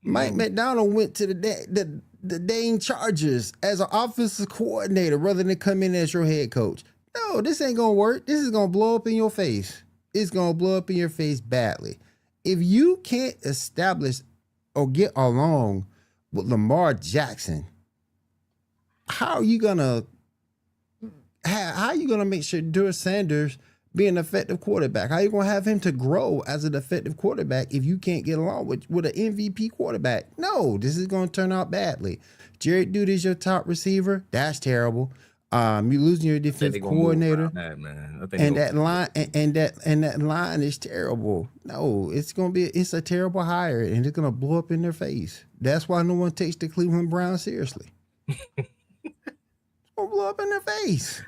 Mike McDonald went to the Dane Chargers as an offensive coordinator rather than come in as your head coach. No, this ain't gonna work. This is gonna blow up in your face. It's gonna blow up in your face badly. If you can't establish or get along with Lamar Jackson, how are you gonna make sure Drew Sanders be an effective quarterback? How are you gonna have him to grow as an effective quarterback if you can't get along with an MVP quarterback? No, this is gonna turn out badly. Jared Dude is your top receiver. That's terrible. You're losing your defensive coordinator. That line is terrible. No, it's a terrible hire, and it's gonna blow up in their face. That's why no one takes the Cleveland Browns seriously. It's gonna blow up in their face.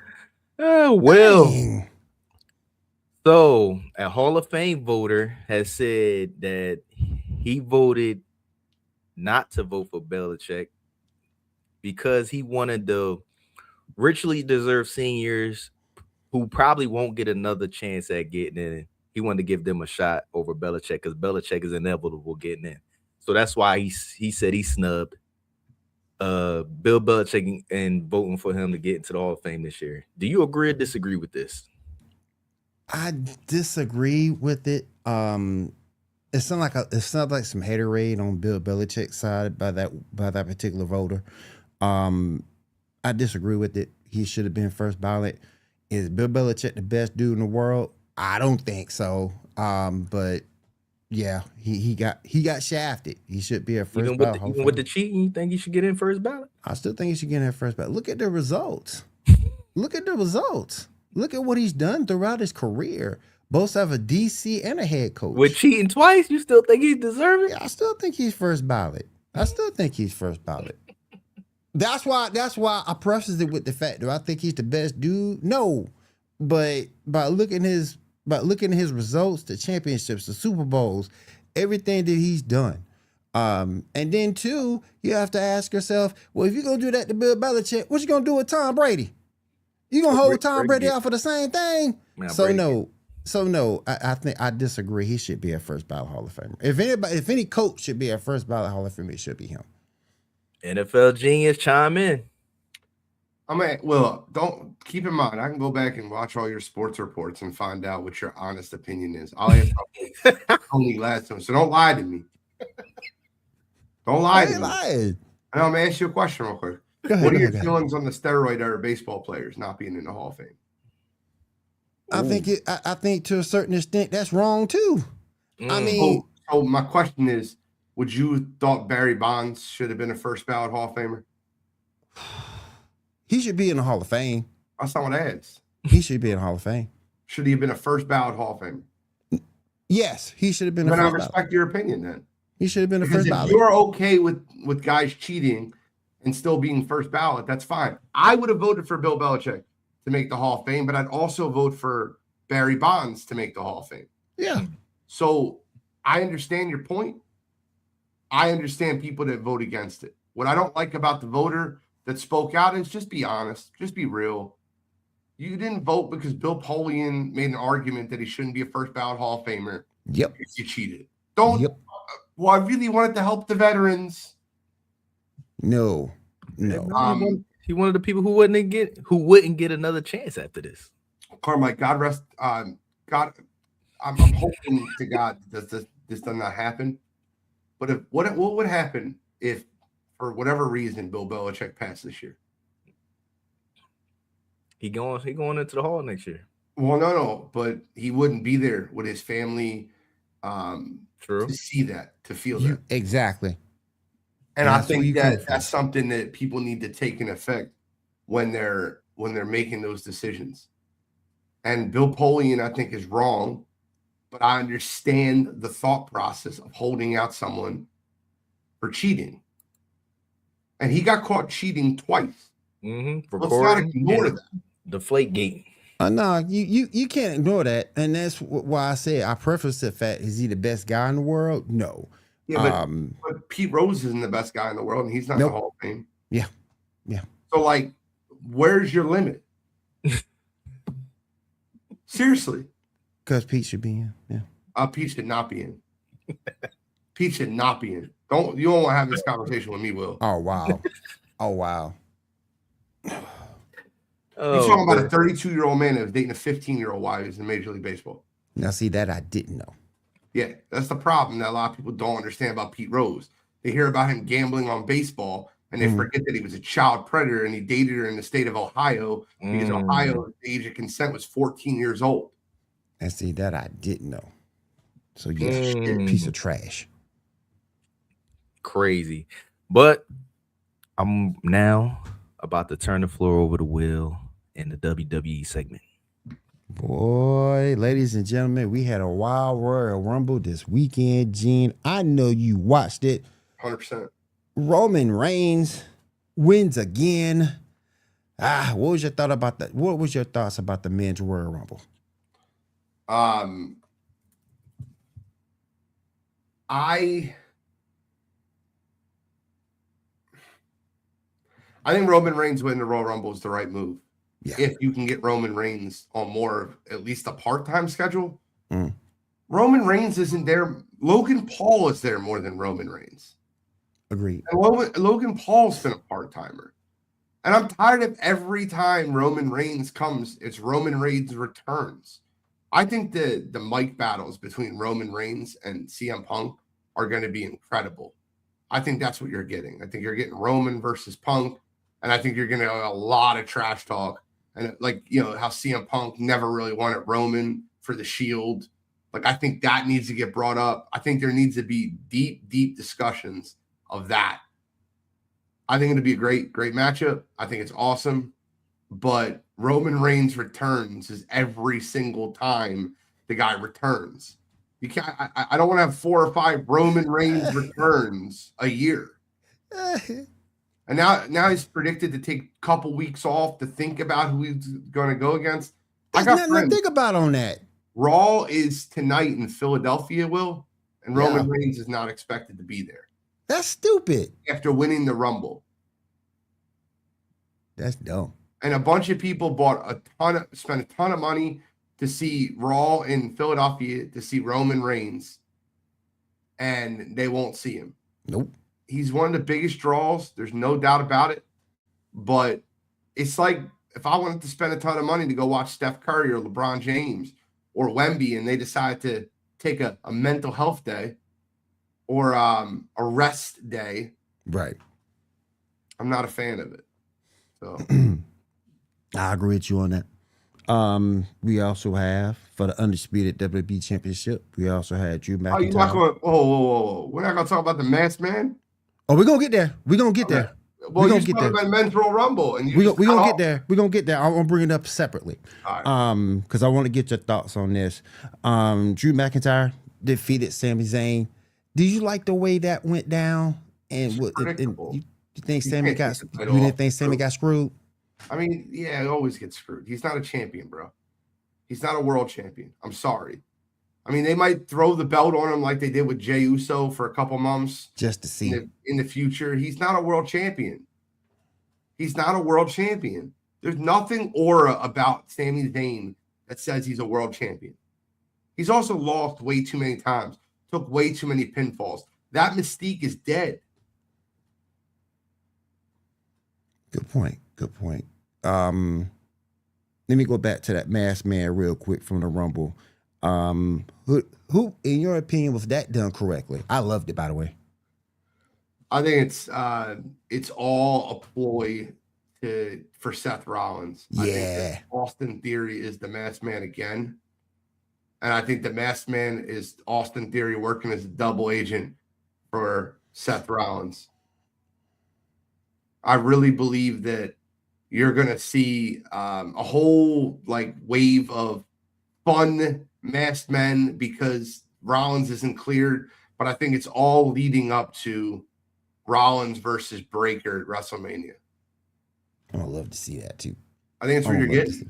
Oh well. Dang. So a Hall of Fame voter has said that he voted not to vote for Belichick because he wanted the richly deserved seniors who probably won't get another chance at getting in. He wanted to give them a shot over Belichick because Belichick is inevitable getting in. So that's why he said he snubbed Bill Belichick and voting for him to get into the Hall of Fame this year. Do you agree or disagree with this? I disagree with it. It sounds like some haterade on Bill Belichick's side by that particular voter. I disagree with it. He should have been first ballot. Is Bill Belichick the best dude in the world? I don't think so. But yeah, he got shafted. He should be a first ballot. Even with the cheating, you think he should get in first ballot? I still think he should get in first ballot. Look at the results. Look at what he's done throughout his career. Both have a DC and a head coach. With cheating twice, you still think he deserves it? Yeah, I still think he's first ballot. That's why I preface it with the fact, do I think he's the best dude? No. But by looking at his results, the championships, the Super Bowls, everything that he's done. And then two, you have to ask yourself, well, if you're gonna do that to Bill Belichick, what you gonna do with Tom Brady? You gonna hold Tom Brady out for the same thing? No. I think I disagree. He should be a first ballot Hall of Famer. If any coach should be a first ballot Hall of Famer, it should be him. NFL genius, chime in. Don't keep in mind, I can go back and watch all your sports reports and find out what your honest opinion is. I'll answer only last time, so don't lie to me. Don't lie to me. Lying. I'm gonna ask you a question real quick. What are your feelings on the steroid era baseball players not being in the Hall of Fame? I think to a certain extent that's wrong too. I mean, so my question is, would you thought Barry Bonds should have been a first ballot Hall of Famer? He should be in the Hall of Fame. That's not what I asked. He should be in the Hall of Fame. Should he have been a first ballot Hall of Famer? Yes, he should have been. But I respect your opinion then. He should have been a first ballot. If you're okay with guys cheating and still being first ballot, that's fine. I would have voted for Bill Belichick to make the Hall of Fame, but I'd also vote for Barry Bonds to make the Hall of Fame. Yeah. So I understand your point. I understand people that vote against it. What I don't like about the voter that spoke out is just be honest, just be real. You didn't vote because Bill Polian made an argument that he shouldn't be a first ballot Hall of Famer. Yep. You cheated. Don't. Yep. Well, I really wanted to help the veterans. No. He one of the people who wouldn't get another chance after this. Carmike, God rest. God, I'm hoping to God that this does not happen. But what would happen if, for whatever reason, Bill Belichick passed this year? He going into the Hall next year. Well, no, but he wouldn't be there with his family. True. To see that, to feel that. Exactly. And I think that's something that people need to take in effect when they're making those decisions. And Bill Polian, I think, is wrong, but I understand the thought process of holding out someone for cheating. And he got caught cheating twice. Mm-hmm. Let's not ignore that. Deflate gate. No, you can't ignore that, and that's why I said I preface the fact: is he the best guy in the world? No. Yeah, but Pete Rose isn't the best guy in the world, and he's not in the Hall of Fame. Yeah. So, like, where's your limit? Seriously. Because Pete should be in. Yeah. Pete should not be in. Pete should not be in. You don't want to have this conversation with me, Will. Oh wow. Oh wow. You're talking about a 32-year-old man that was dating a 15-year-old while he was in Major League Baseball. Now, see, that I didn't know. Yeah, that's the problem that a lot of people don't understand about Pete Rose. They hear about him gambling on baseball, and they forget that he was a child predator and he dated her in the state of Ohio because Ohio, the age of consent was 14 years old. And see, that I didn't know. So, yeah, piece of trash. Crazy. But I'm now about to turn the floor over to Will in the WWE segment. Boy, ladies and gentlemen, we had a Wild Royal Rumble this weekend, Gene. I know you watched it. 100%. Roman Reigns wins again. What was your thought about that? What was your thoughts about the men's Royal Rumble? I think Roman Reigns winning the Royal Rumble is the right move. Yeah. If you can get Roman Reigns on more of at least a part-time schedule. Roman Reigns isn't there. Logan Paul is there more than Roman Reigns. Agreed. And Logan Paul's been a part-timer. And I'm tired of every time Roman Reigns comes, it's Roman Reigns returns. I think the mic battles between Roman Reigns and CM Punk are going to be incredible. I think that's what you're getting. I think you're getting Roman versus Punk, and I think you're going to have a lot of trash talk. And like, you know, how CM Punk never really wanted Roman for the Shield. Like, I think that needs to get brought up. I think there needs to be deep, deep discussions of that. I think it'll be a great, great matchup. I think it's awesome. But Roman Reigns returns is every single time the guy returns. You can't. I don't want to have 4 or 5 Roman Reigns returns a year. And now he's predicted to take a couple weeks off to think about who he's going to go against. There's nothing to think about on that. Raw is tonight in Philadelphia, Will, and Roman Reigns is not expected to be there. That's stupid. After winning the That's dumb. And a bunch of people spent a ton of money to see Raw in Philadelphia, to see Roman Reigns, and they won't see him. Nope. He's one of the biggest draws. There's no doubt about it. But it's like if I wanted to spend a ton of money to go watch Steph Curry or LeBron James or Wemby, and they decide to take a mental health day or a rest day. Right. I'm not a fan of it. So I agree with you on that. We also have for the undisputed WWE Championship. We also had Drew McIntyre. Oh, you're not going? Whoa! We're not going to talk about the Masked Man. Oh, we're gonna get there. We're gonna get there. Well, we're gonna get there. About Men's Royal Rumble, and we're gonna get there. We're gonna get there. I'm gonna bring it up separately. All right. Because I want to get your thoughts on this. Drew McIntyre defeated Sami Zayn. Did you like the way that went down? And you think Sami got? You didn't think Sami got screwed? I mean, yeah, he always gets screwed. He's not a champion, bro. He's not a world champion. I'm sorry. I mean, they might throw the belt on him like they did with Jey Uso for a couple months. Just to see. In the future. He's not a world champion. He's not a world champion. There's nothing aura about Sami Zayn that says he's a world champion. He's also lost way too many times, took way too many pinfalls. That mystique is dead. Good point. Good point. Let me go back to that masked man real quick from the Rumble. Who, in your opinion, was that done correctly? I loved it, by the way. I think it's all a ploy for Seth Rollins. I think Yeah. that Austin Theory is the masked man again. And I think the masked man is Austin Theory working as a double agent for Seth Rollins. I really believe that you're going to see a whole like wave of fun masked men because Rollins isn't cleared. But I think it's all leading up to Rollins versus Breakker at WrestleMania. I'm gonna love to see that too. I think that's what you're getting.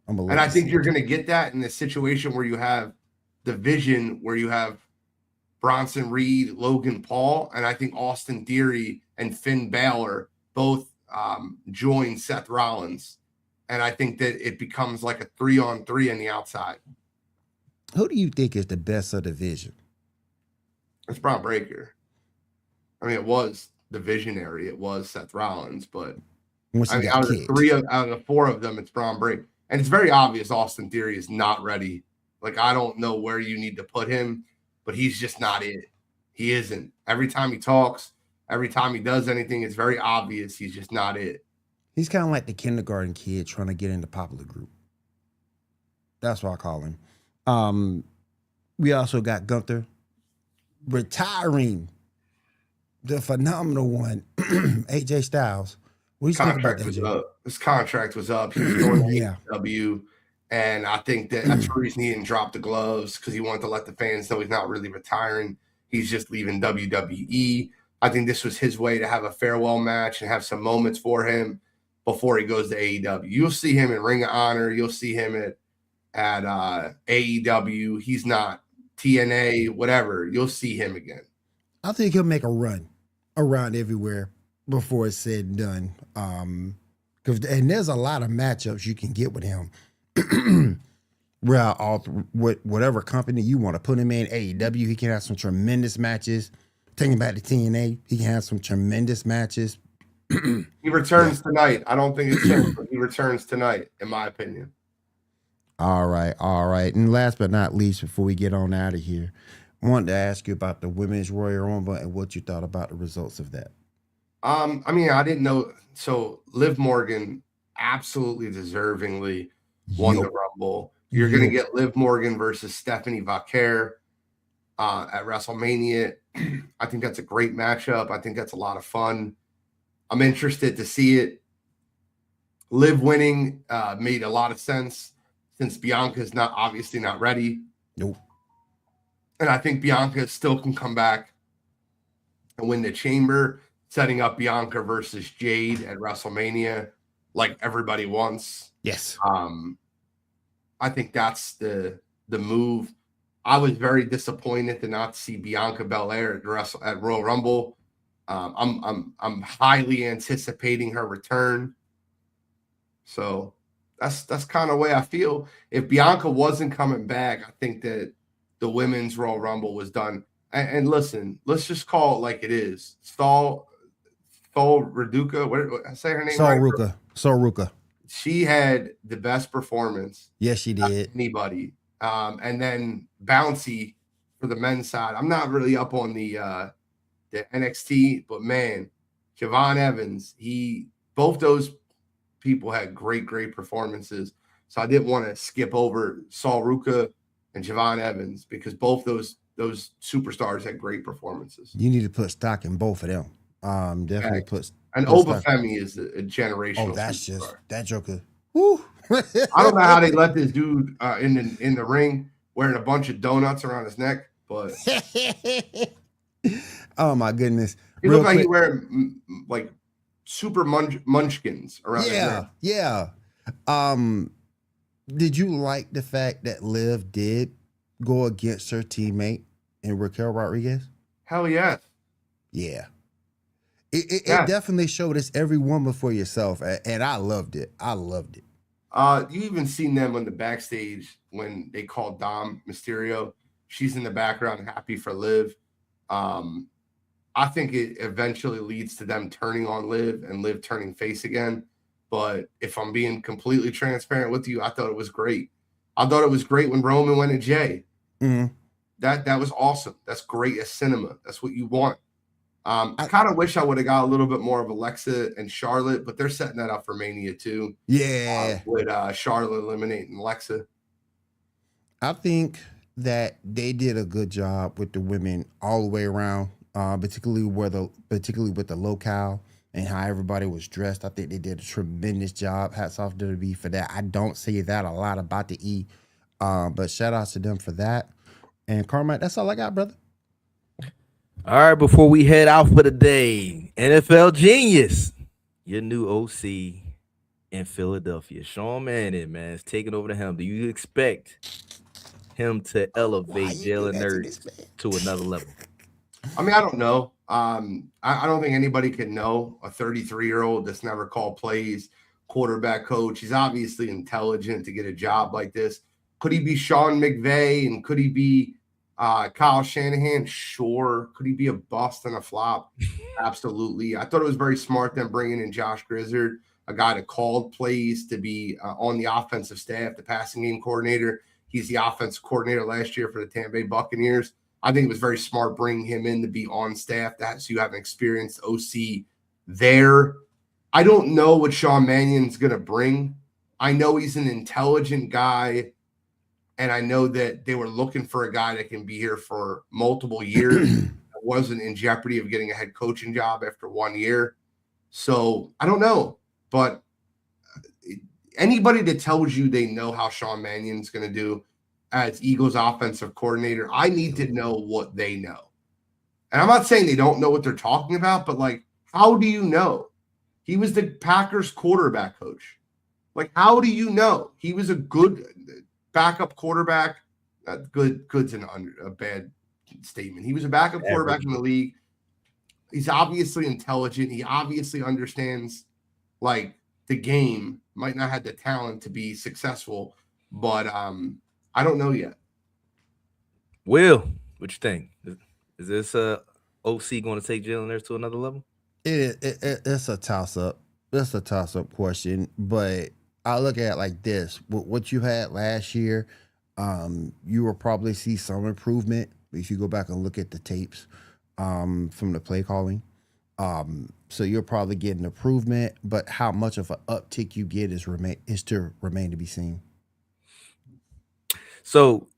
And I think you're going to get that in the situation where you have the vision, where you have Bronson Reed, Logan Paul, and I think Austin Theory and Finn Balor both join Seth Rollins. And I think that it becomes like a 3-on-3 on the outside. Who do you think is the best of the division? It's Braun Breaker. I mean, it was the visionary. It was Seth Rollins, but Once I you mean, got out of kicked. the out of the 4 of them, it's Braun Breaker. And it's very obvious Austin Theory is not ready. Like, I don't know where you need to put him, but he's just not it. He isn't. Every time he talks, every time he does anything, it's very obvious he's just not it. He's kind of like the kindergarten kid trying to get in the popular group. That's what I call him. We also got Gunther retiring the phenomenal one, AJ Styles. What do you think about that, AJ? His contract was up. He was going to Yeah. AEW, and I think that's the reason he didn't drop the gloves, because he wanted to let the fans know he's not really retiring. He's just leaving WWE. I think this was his way to have a farewell match and have some moments for him before he goes to AEW. You'll see him in Ring of Honor. You'll see him at AEW. He's not TNA, whatever. You'll see him again. I think he'll make a run around everywhere before it's said and done. And there's a lot of matchups you can get with him. Whatever company you want to put him in, AEW, he can have some tremendous matches. Taking back to TNA, he can have some tremendous matches. He returns tonight. I don't think it's him, but he returns tonight, in my opinion. All right. And last but not least, before we get on out of here, I wanted to ask you about the Women's Royal Rumble and what you thought about the results of that. I mean, I didn't know. So Liv Morgan absolutely deservingly won the Rumble. You're going to get Liv Morgan versus Stephanie Vaquer at WrestleMania. I think that's a great matchup. I think that's a lot of fun. I'm interested to see it. Liv winning made a lot of sense since Bianca's obviously not ready. Nope. And I think Bianca still can come back and win the Chamber, setting up Bianca versus Jade at WrestleMania like everybody wants. Yes. I think that's the move. I was very disappointed to not see Bianca Belair at Royal Rumble. I'm highly anticipating her return. So that's kind of the way I feel. If Bianca wasn't coming back, I think that the Women's Royal Rumble was done. And listen, let's just call it like it is. Sol Ruca, what I say her name? Sol Ruca. She had the best performance. Yes, she did. Anybody. And then Bouncy for the men's side. I'm not really up on the NXT, but man, Javon Evans, both those people had great performances. So I didn't want to skip over Sol Ruca and Javon Evans because both those superstars had great performances. You need to put stock in both of them. Definitely put. And Obafemi is a generational. Oh, that's superstar. just that Joker. Woo. I don't know how they let this dude in the ring wearing a bunch of donuts around his neck, but oh my goodness, he looked like he wearing like super munchkins around his neck. Yeah. Did you like the fact that Liv did go against her teammate and Raquel Rodriguez? Hell yes. Yeah. It definitely showed us every woman for yourself, and I loved it. I loved it. You even seen them on the backstage when they called Dom Mysterio. She's in the background, happy for Liv. I think it eventually leads to them turning on Liv and Liv turning face again. But if I'm being completely transparent with you, I thought it was great. I thought it was great when Roman went to Jay. Mm-hmm. That was awesome. That's great as cinema. That's what you want. I kind of wish I would have got a little bit more of Alexa and Charlotte, but they're setting that up for Mania too. Yeah. With Charlotte eliminating Alexa. I think that they did a good job with the women all the way around, particularly with the locale and how everybody was dressed. I think they did a tremendous job. Hats off to WWE for that. I don't say that a lot about the E, but shout outs to them for that. And Carmine, that's all I got, brother. All right, before we head out for the day, NFL Genius, your new OC in Philadelphia, Sean Manning, man, is taking over the helm. Do you expect him to elevate Jalen Hurts to another level? I mean, I don't know. I don't think anybody can know a 33-year-old that's never called plays, quarterback coach. He's obviously intelligent to get a job like this. Could he be Sean McVay and could he be Kyle Shanahan? Sure. Could he be a bust and a flop? Absolutely. I thought it was very smart them bringing in Josh Grizzard, a guy that called plays to be on the offensive staff, the passing game coordinator. He's the offensive coordinator last year for the Tampa Bay Buccaneers. I think it was very smart bringing him in to be on staff. So you have an experienced OC there. I don't know what Sean Mannion's going to bring. I know he's an intelligent guy. And I know that they were looking for a guy that can be here for multiple years. That wasn't in jeopardy of getting a head coaching job after 1 year. So I don't know. But anybody that tells you they know how Sean Mannion's going to do as Eagles offensive coordinator, I need to know what they know. And I'm not saying they don't know what they're talking about, but like, how do you know? He was the Packers quarterback coach. Like, how do you know? He was a good backup quarterback. Good's a bad statement. He was a backup quarterback in the league. He's obviously intelligent. He obviously understands like the game. Might not have the talent to be successful, but I don't know yet. Will, what you think? Is this OC going to take Jalen Hurts to another level? It's a toss up. It's a toss up question, but I look at it like this: what you had last year, you will probably see some improvement if you go back and look at the tapes from the play calling. So you'll probably get an improvement, but how much of an uptick you get is to remain to be seen. So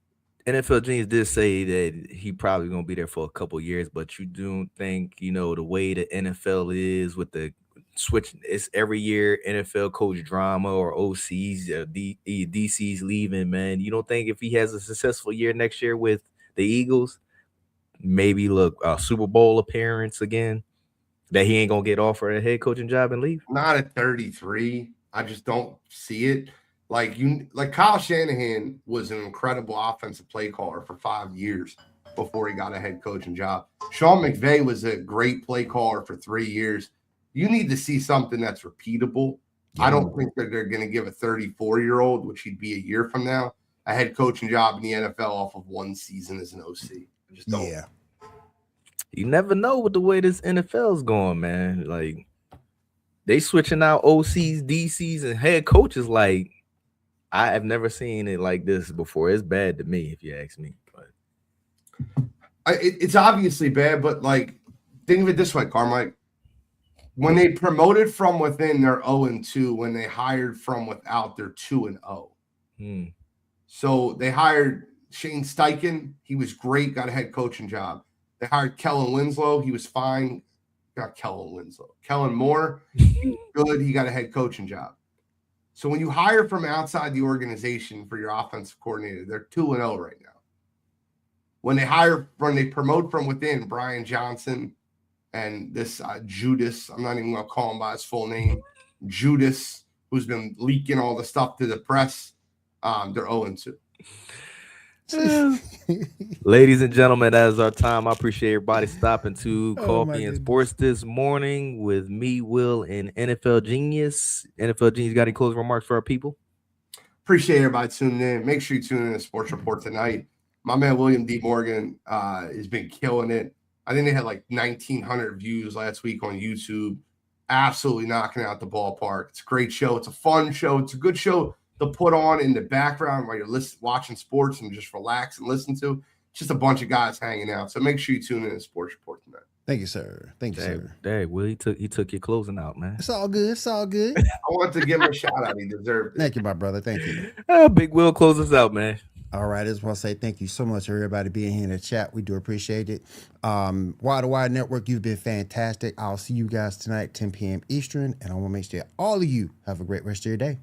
NFL Genius did say that he probably going to be there for a couple years, but you don't think, the way the NFL is with the switch, it's every year NFL coach drama or OCs, DCs leaving, man. You don't think if he has a successful year next year with the Eagles, maybe look a Super Bowl appearance again, that he ain't gonna get offered a head coaching job and leave? Not at 33. I just don't see it. Like Kyle Shanahan was an incredible offensive play caller for 5 years before he got a head coaching job. Sean McVay was a great play caller for 3 years. You need to see something that's repeatable. Yeah. I don't think that they're going to give a 34-year-old, which he'd be a year from now, a head coaching job in the NFL off of one season as an OC. I just don't. Yeah. You never know with the way this NFL's going, man. Like, they switching out OCs, DCs, and head coaches. Like, I have never seen it like this before. It's bad to me, if you ask me. But it's obviously bad, but like, think of it this way, Carmike. When they promoted from within, they're 0-2. When they hired from without, they're 2-0. So they hired Shane Steichen. He was great, got a head coaching job. They hired Kellen Winslow. He was fine. Got Kellen Winslow. Kellen Moore, he was good. He got a head coaching job. So when you hire from outside the organization for your offensive coordinator, they're 2-0 right now. When they promote from within, Brian Johnson and this Judas, I'm not even going to call him by his full name, Judas, who's been leaking all the stuff to the press, they're 0-2. Ladies and gentlemen, that is our time. I appreciate everybody stopping to Oh, my Coffee and goodness. Sports this morning with me, Will, and NFL Genius. NFL Genius, got any closing remarks for our people? Appreciate everybody tuning in. Make sure you tune in to Sports Report tonight. My man William D. Morgan has been killing it. I think they had like 1,900 views last week on YouTube. Absolutely knocking out the ballpark. It's a great show. It's a fun show. It's a good show to put on in the background while you're watching sports and just relax and listen to. Just a bunch of guys hanging out. So make sure you tune in to Sports Report tonight. Thank you, sir. Thank you, sir. Dang, Will, he took your closing out, man. It's all good. It's all good. I want to give him a shout out. He deserved it. Thank you, my brother. Thank you. Big Will, close us out, man. All right, I just want to say thank you so much, everybody, being here in the chat. We do appreciate it. Wide to Wide Network, you've been fantastic. I'll see you guys tonight, 10 p.m. Eastern, and I want to make sure all of you have a great rest of your day.